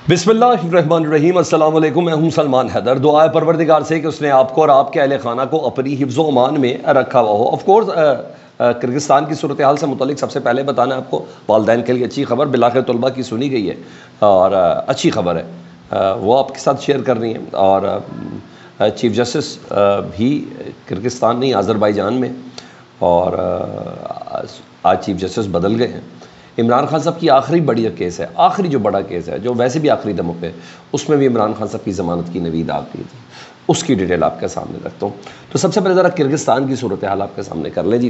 بسم اللہ الرحمن الرحیم۔ السلام علیکم، میں ہوں سلمان حیدر۔ دعا ہے پروردگار سے کہ اس نے آپ کو اور آپ کے اہل خانہ کو اپنی حفظ و امان میں رکھا ہوا ہو۔ آف کورس کرگستان کی صورتحال سے متعلق سب سے پہلے بتانا آپ کو والدین کے لیے اچھی خبر بالآخر طلباء کی سنی گئی ہے اور اچھی خبر ہے، وہ آپ کے ساتھ شیئر کرنی ہے۔ اور چیف جسٹس بھی کرگستان نہیں آذربائیجان میں، اور آج چیف جسٹس بدل گئے ہیں۔ عمران خان صاحب کی آخری بڑی کیس ہے، آخری جو بڑا کیس ہے جو ویسے بھی آخری دموں پہ، اس میں بھی عمران خان صاحب کی ضمانت کی نوید آ گئی تھی، اس کی ڈیٹیل آپ کے سامنے رکھتا ہوں۔ تو سب سے پہلے ذرا کرگستان کی صورتحال آپ کے سامنے کر لیں جی۔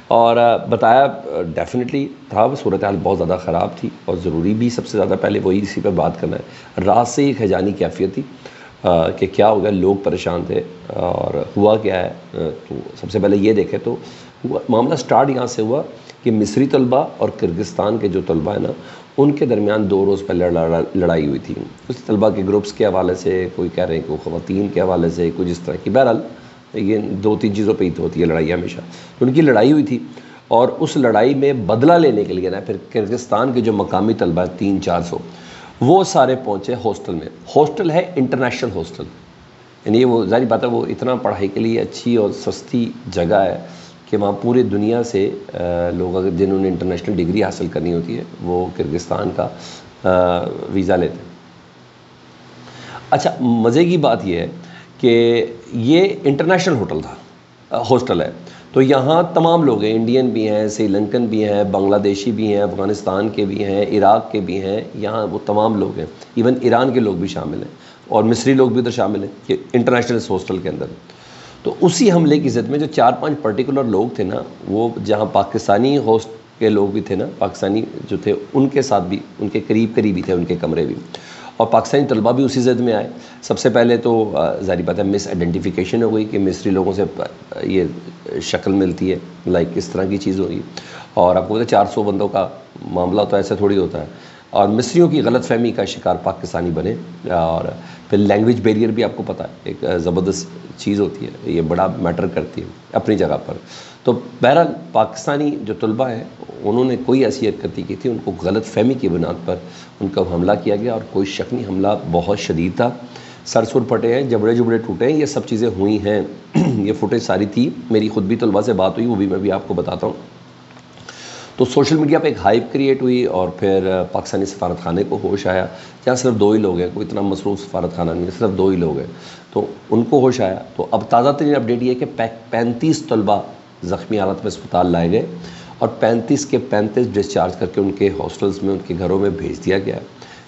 اور بتایا ڈیفینیٹلی تھا، صورتحال بہت زیادہ خراب تھی اور ضروری بھی سب سے زیادہ پہلے وہی اسی پہ بات کرنا ہے۔ رات سے ایک ہیجانی کیفیت تھی کہ کیا ہو گیا، لوگ پریشان تھے اور ہوا کیا ہے۔ تو سب سے پہلے یہ دیکھیں تو معاملہ سٹارٹ یہاں سے ہوا کہ مصری طلبہ اور کرگستان کے جو طلبہ ہیں نا، ان کے درمیان 2 روز پہلے لڑائی ہوئی تھی۔ اس طلبہ کے گروپس کے حوالے سے، کوئی کہہ رہے ہیں کہ خواتین کے حوالے سے، کچھ اس طرح کی، بہرحال یہ 2-3 چیزوں پہ ہی تو ہوتی ہے لڑائی ہمیشہ۔ تو ان کی لڑائی ہوئی تھی اور اس لڑائی میں بدلہ لینے کے لیے نا پھر کرگستان کے جو مقامی طلبہ ہیں 300-400، وہ سارے پہنچے ہاسٹل میں۔ ہاسٹل ہے انٹرنیشنل ہاسٹل، یعنی وہ ظاہری بات ہے وہ اتنا پڑھائی کے لیے اچھی اور سستی جگہ ہے کہ وہاں پورے دنیا سے لوگ اگر جنہوں نے انٹرنیشنل ڈگری حاصل کرنی ہوتی ہے وہ کرگستان کا ویزا لیتے ہیں۔ اچھا، مزے کی بات یہ ہے کہ یہ انٹرنیشنل ہاسٹل ہے، تو یہاں تمام لوگ ہیں، انڈین بھی ہیں، سری لنکن بھی ہیں، بنگلہ دیشی بھی ہیں، افغانستان کے بھی ہیں، عراق کے بھی ہیں، یہاں وہ تمام لوگ ہیں، ایون ایران کے لوگ بھی شامل ہیں اور مصری لوگ بھی ادھر شامل ہیں کہ انٹرنیشنل ہاسٹل کے اندر۔ تو اسی حملے کی ضد میں جو 4-5 پرٹیکولر لوگ تھے نا، وہ جہاں پاکستانی ہوسٹ کے لوگ بھی تھے نا، پاکستانی جو تھے ان کے ساتھ بھی، ان کے قریبی تھے ان کے کمرے بھی، اور پاکستانی طلبہ بھی اسی ضد میں آئے۔ سب سے پہلے تو ظاہری بات ہے مس آئیڈینٹیفیکیشن ہو گئی کہ مصری لوگوں سے یہ شکل ملتی ہے، لائک اس طرح کی چیز ہوئی، اور آپ کو پتہ 400 بندوں کا معاملہ ہوتا ہے، ایسا تھوڑی ہوتا ہے، اور مصریوں کی غلط فہمی کا شکار پاکستانی بنے۔ اور پھر لینگویج بیریئر بھی آپ کو پتہ ہے ایک زبردست چیز ہوتی ہے، یہ بڑا میٹر کرتی ہے اپنی جگہ پر۔ تو بہرحال پاکستانی جو طلبہ ہیں انہوں نے کوئی ایسی حرکت نہیں کی تھی، ان کو غلط فہمی کی بنیاد پر ان کا حملہ کیا گیا، اور کوئی شک نہیں حملہ بہت شدید تھا، سر پھٹے ہیں، جبڑے ٹوٹے ہیں، یہ سب چیزیں ہوئی ہیں۔ یہ فوٹیج ساری تھی، میری خود بھی طلبہ سے بات ہوئی، وہ بھی میں بھی آپ کو بتاتا ہوں۔ تو سوشل میڈیا پہ ایک ہائپ کریٹ ہوئی اور پھر پاکستانی سفارت خانے کو ہوش آیا، جہاں صرف 2 ہی لوگ ہیں، کوئی اتنا مصروف سفارت خانہ نہیں ہے، صرف 2 ہی لوگ ہیں، تو ان کو ہوش آیا۔ تو اب تازہ ترین اپڈیٹ یہ ہے کہ 35 طلبہ زخمی حالت میں اسپتال لائے گئے اور 35 کے 35 ڈسچارج کر کے ان کے ہاسٹلز میں، ان کے گھروں میں بھیج دیا گیا ہے۔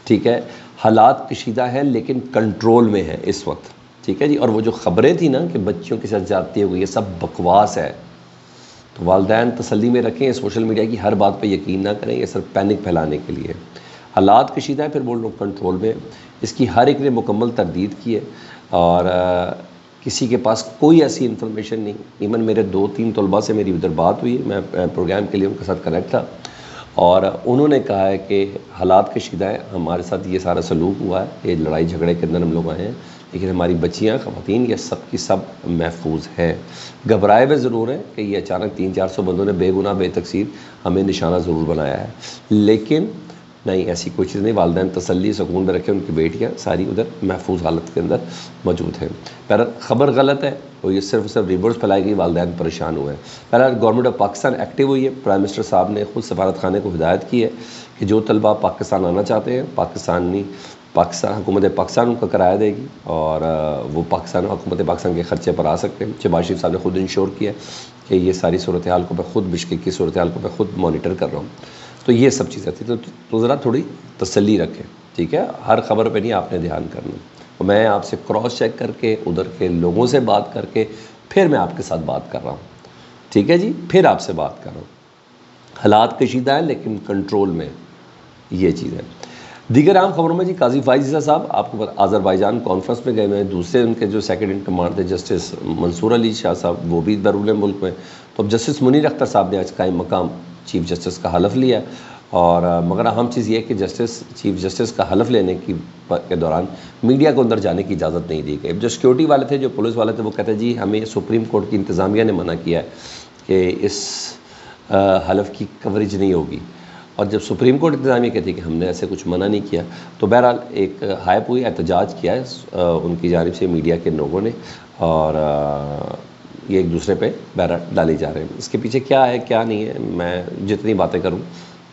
ٹھیک ہے، حالات کشیدہ ہیں لیکن کنٹرول میں ہے اس وقت، ٹھیک ہے جی۔ اور وہ جو خبریں تھیں نا کہ بچیوں کے ساتھ زیادتی ہو گئی، یہ سب بکواس ہے۔ تو والدین تسلی میں رکھیں، سوشل میڈیا کی ہر بات پہ یقین نہ کریں، یہ صرف پینک پھیلانے کے لیے۔ حالات کشیدہ ہے، پھر وہ لوگ کنٹرول میں، اس کی ہر ایک نے مکمل تردید کی ہے، اور کسی کے پاس کوئی ایسی انفارمیشن نہیں۔ ایون میرے 2-3 طلباء سے میری ادھر بات ہوئی، میں پروگرام کے لیے ان کے ساتھ کنیکٹ تھا، اور انہوں نے کہا ہے کہ حالات کشیدہ ہے، ہمارے ساتھ یہ سارا سلوک ہوا ہے، یہ لڑائی جھگڑے کے اندر ہم لوگ آئے ہیں، لیکن ہماری بچیاں، خواتین، یہ سب کی سب محفوظ ہیں۔ گھبرائے ہوئے ضرور ہیں کہ یہ اچانک 300-400 بندوں نے بے گناہ بے تقصیر ہمیں نشانہ ضرور بنایا ہے، لیکن نہیں، ایسی کوئی چیز نہیں۔ والدین تسلی سکون میں رکھیں، ان کی بیٹیاں ساری ادھر محفوظ حالت کے اندر موجود ہیں۔ بہرحال خبر غلط ہے، اور یہ صرف ریورس پھیلائی گئی، والدین پریشان ہوئے ہیں۔ بہرحال گورنمنٹ آف پاکستان ایکٹیو ہوئی ہے، پرائم منسٹر صاحب نے خود سفارت خانے کو ہدایت کی ہے کہ جو طلبہ پاکستان آنا چاہتے ہیں، پاکستان حکومت پاکستان ان کا کرایہ دے گی، اور وہ حکومت پاکستان کے خرچے پر آ سکتے ہیں۔ شہباز شریف صاحب نے خود انشور کیا کہ یہ ساری صورتحال کو میں خود، بشکیک کی صورتحال کو میں خود مانیٹر کر رہا ہوں۔ تو یہ سب چیزیں تھیں، تو ذرا تھوڑی تسلی رکھیں، ٹھیک ہے، ہر خبر پہ نہیں آپ نے دھیان کرنا۔ میں آپ سے کراس چیک کر کے، ادھر کے لوگوں سے بات کر کے پھر میں آپ کے ساتھ بات کر رہا ہوں، ٹھیک ہے جی، پھر آپ سے بات کر رہا ہوں۔ حالات کشیدہ ہیں لیکن کنٹرول میں، یہ چیز ہے۔ دیگر عام خبروں میں جی، قاضی فائز عیسیٰ صاحب آپ کو آذربائیجان کانفرنس میں گئے ہوئے ہیں، دوسرے ان کے جو سیکنڈ ان کمانڈ تھے جسٹس منصور علی شاہ صاحب، وہ بھی بیرون ملک میں۔ تو اب جسٹس منیر اختر صاحب نے آج قائم مقام چیف جسٹس کا حلف لیا، اور مگر اہم چیز یہ ہے کہ چیف جسٹس کا حلف لینے کے دوران میڈیا کو اندر جانے کی اجازت نہیں دی گئی۔ جو سیکیورٹی والے تھے، جو پولیس والے تھے، وہ کہتے ہیں جی ہمیں سپریم کورٹ کی انتظامیہ نے منع کیا ہے کہ اس حلف کی کوریج نہیں ہوگی، اور جب سپریم کورٹ انتظامیہ کہتی ہے کہ ہم نے ایسے کچھ منع نہیں کیا، تو بہرحال ایک ہائپ ہوئی، احتجاج کیا ہے ان کی جانب سے میڈیا کے لوگوں نے، اور یہ ایک دوسرے پہ بہرحال ڈالی جا رہے ہیں۔ اس کے پیچھے کیا ہے کیا نہیں ہے، میں جتنی باتیں کروں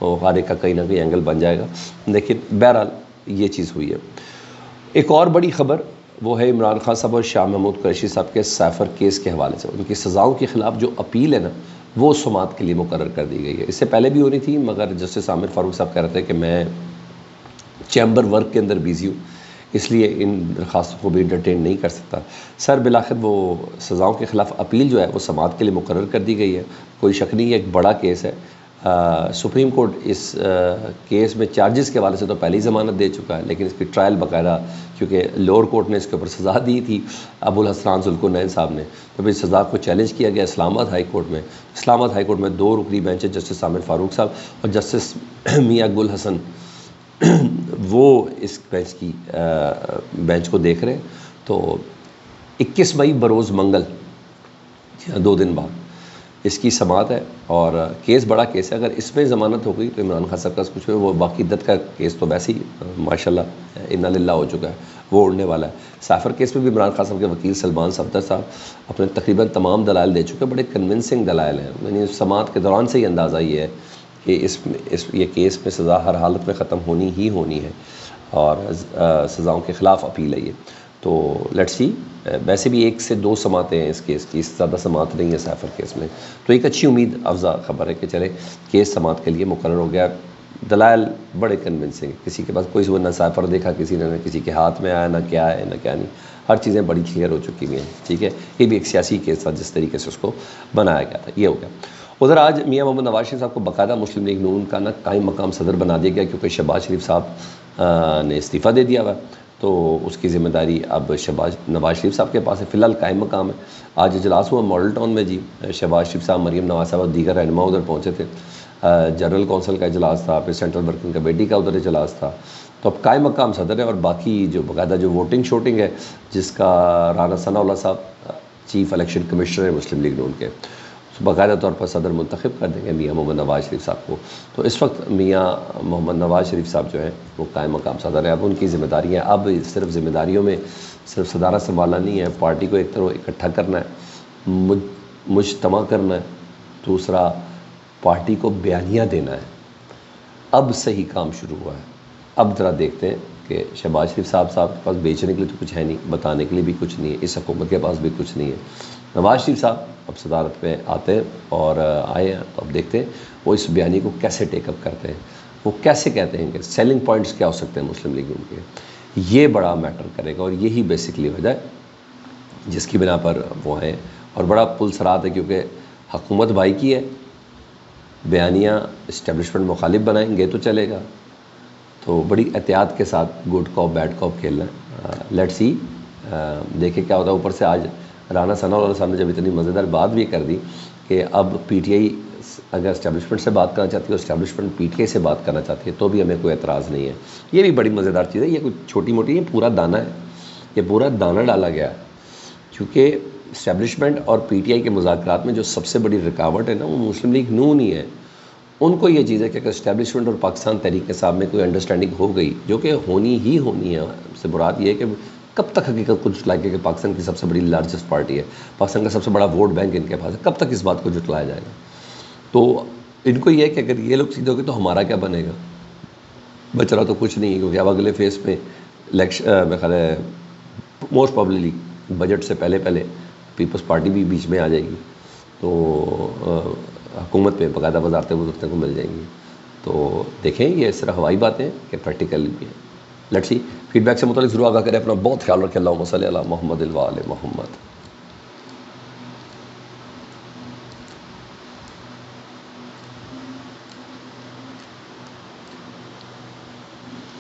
وہ ہر ایک کا کہیں نہ کہیں اینگل بن جائے گا، لیکن بہرحال یہ چیز ہوئی ہے۔ ایک اور بڑی خبر وہ ہے عمران خان صاحب اور شاہ محمود قریشی صاحب کے سیفر کیس کے حوالے سے، ان کی سزاؤں کے خلاف جو اپیل ہے نا، وہ سماعت کے لیے مقرر کر دی گئی ہے۔ اس سے پہلے بھی ہونی تھی، مگر جسٹس عامر فاروق صاحب کہہ رہے تھے کہ میں چیمبر ورک کے اندر بیزی ہوں، اس لیے ان درخواستوں کو بھی انٹرٹین نہیں کر سکتا۔ سر بالآخر وہ سزاؤں کے خلاف اپیل جو ہے وہ سماعت کے لیے مقرر کر دی گئی ہے، کوئی شک نہیں ہے، ایک بڑا کیس ہے۔ سپریم کورٹ اس کیس میں چارجز کے حوالے سے تو پہلے ہی ضمانت دے چکا ہے، لیکن اس کی ٹرائل باقاعدہ، کیونکہ لوور کورٹ نے اس کے اوپر سزا دی تھی ابو الحسنان ذوالقرنین صاحب نے، تو پھر سزا کو چیلنج کیا گیا اسلام آباد ہائی کورٹ میں۔ اسلام آباد ہائی کورٹ میں 2 رکنی بینچ ہے، جسٹس عامر فاروق صاحب اور جسٹس میاں گل حسن، وہ اس بینچ کو دیکھ رہے ہیں۔ تو 21 مئی بروز منگل، 2 دن بعد اس کی سماعت ہے، اور کیس بڑا کیس ہے۔ اگر اس میں ضمانت ہو گئی تو عمران خان صاحب کا کچھ ہے، وہ باقی عدت کا کیس تو ویسے ہی ماشاءاللہ انا للہ ہو چکا ہے، وہ اڑنے والا ہے۔ سیفر کیس میں بھی عمران خان صاحب کے وکیل سلمان صفدر صاحب اپنے تقریباً تمام دلائل دے چکے، بڑے کنونسنگ دلائل ہیں، یعنی سماعت کے دوران سے ہی اندازہ یہ ہے کہ یہ کیس میں سزا ہر حالت میں ختم ہونی ہی ہونی ہے، اور سزاؤں کے خلاف اپیل ہے یہ۔ تو لیٹس سی، ویسے بھی 1 سے 2 سماعتیں ہیں اس کیس کی، اس سے زیادہ سماعت نہیں ہے سیفر کیس میں، تو ایک اچھی امید افزا خبر ہے کہ چلے کیس سماعت کے لیے مقرر ہو گیا۔ دلائل بڑے کنونسنگ، کسی کے پاس کوئی نہ سیفر دیکھا کسی نے، نہ کسی کے ہاتھ میں آیا، نہ کیا ہے نہ کیا نہیں، ہر چیزیں بڑی کلیئر ہو چکی ہوئی ہیں، ٹھیک ہے۔ یہ بھی ایک سیاسی کیس تھا جس طریقے سے اس کو بنایا گیا تھا، یہ ہو گیا۔ ادھر آج میاں محمد نواز شریف صاحب کو باقاعدہ مسلم لیگ نون کا قائم مقام صدر بنا دیا گیا، کیونکہ شہباز شریف صاحب نے استعفیٰ دے دیا ہوا، تو اس کی ذمہ داری اب نواز شریف صاحب کے پاس ہے، فی الحال قائم مقام ہے۔ آج اجلاس ہوا ماڈل ٹاؤن میں جی، شہباز شریف صاحب، مریم نواز صاحب اور دیگر رہنما ادھر پہنچے تھے، جنرل کونسل کا اجلاس تھا، پھر سینٹرل ورکنگ کمیٹی کا ادھر اجلاس تھا، تو اب قائم مقام صدر ہے، اور باقی جو باقاعدہ جو ووٹنگ شوٹنگ ہے جس کا رانا ثناء اللہ صاحب چیف الیکشن کمشنر ہے مسلم لیگ نون کے، باقاعدہ طور پر صدر منتخب کر دیں گے میاں محمد نواز شریف صاحب کو۔ تو اس وقت میاں محمد نواز شریف صاحب جو ہیں وہ قائم مقام صدر ہیں، اب ان کی ذمہ داری ہے، اب صرف ذمہ داریوں میں صرف صدارت سنبھالنا نہیں ہے، پارٹی کو ایک طرح اکٹھا کرنا ہے، مجتمع کرنا ہے، دوسرا پارٹی کو بیانیہ دینا ہے۔ اب صحیح کام شروع ہوا ہے، اب ذرا دیکھتے ہیں کہ شہباز شریف صاحب کے پاس بیچنے کے لیے تو کچھ ہے نہیں، بتانے کے لیے بھی کچھ نہیں ہے، اس حکومت کے پاس بھی کچھ نہیں ہے۔ نواز شریف صاحب اب صدارت پہ آتے ہیں اور آئے ہیں، تو اب دیکھتے ہیں وہ اس بیانی کو کیسے ٹیک اپ کرتے ہیں، وہ کیسے کہتے ہیں کہ سیلنگ پوائنٹس کیا ہو سکتے ہیں مسلم لیگ ان کے، یہ بڑا میٹر کرے گا، اور یہی بیسکلی وجہ ہے جس کی بنا پر وہ ہیں، اور بڑا پل سرات ہے، کیونکہ حکومت بھائی کی ہے، بیانیہ اسٹیبلشمنٹ مخالف بنائیں گے تو چلے گا، تو بڑی احتیاط کے ساتھ گڈ کاپ بیڈ کاپ کھیلنا ہے۔ لیٹ سی، دیکھیں کیا ہوتا ہے۔ اوپر سے آج رانا ثناء اللہ صاحب نے جب اتنی مزیدار بات بھی کر دی کہ اب پی ٹی آئی اگر اسٹیبلشمنٹ سے بات کرنا چاہتی ہے، اسٹیبلشمنٹ پی ٹی آئی سے بات کرنا چاہتی ہے، تو بھی ہمیں کوئی اعتراض نہیں ہے۔ یہ بھی بڑی مزیدار چیز ہے، یہ کوئی چھوٹی موٹی، یہ پورا دانہ ہے، یہ پورا دانہ ڈالا گیا ہے، کیونکہ اسٹیبلشمنٹ اور پی ٹی آئی کے مذاکرات میں جو سب سے بڑی رکاوٹ ہے نا، وہ مسلم لیگ نون ہی ہے۔ ان کو یہ چیز ہے کہ اگر اسٹیبلشمنٹ اور پاکستان تحریک صاحب میں کوئی انڈرسٹینڈنگ ہو گئی، جو کہ ہونی ہی ہونی ہے، اس سے مراد یہ ہے کہ کب تک حقیقت کو جھٹلائے گا کہ پاکستان کی سب سے بڑی لارجسٹ پارٹی ہے، پاکستان کا سب سے بڑا ووٹ بینک ان کے پاس ہے، کب تک اس بات کو جھٹلایا جائے گا؟ تو ان کو یہ ہے کہ اگر یہ لوگ سیدھے ہو گئے تو ہمارا کیا بنے گا؟ بچ رہا تو کچھ نہیں ہے، کیونکہ اب اگلے فیس میں الیکشن میں خیال ہے موسٹ پرابیبلی بجٹ سے پہلے پیپلز پارٹی بھی بیچ میں آ جائے گی، تو حکومت پہ باقاعدہ وزارتیں وزارتیں کو مل جائیں گی۔ تو دیکھیں، یہ صرف ہوائی باتیں کہ پریکٹیکل بھی ہیں۔ لیٹس سی، فیڈ بیک سے متعلق ضرور آگاہ کریں، اپنا بہت خیال رکھیں۔ اللہم صلی علی محمد و آل محمد۔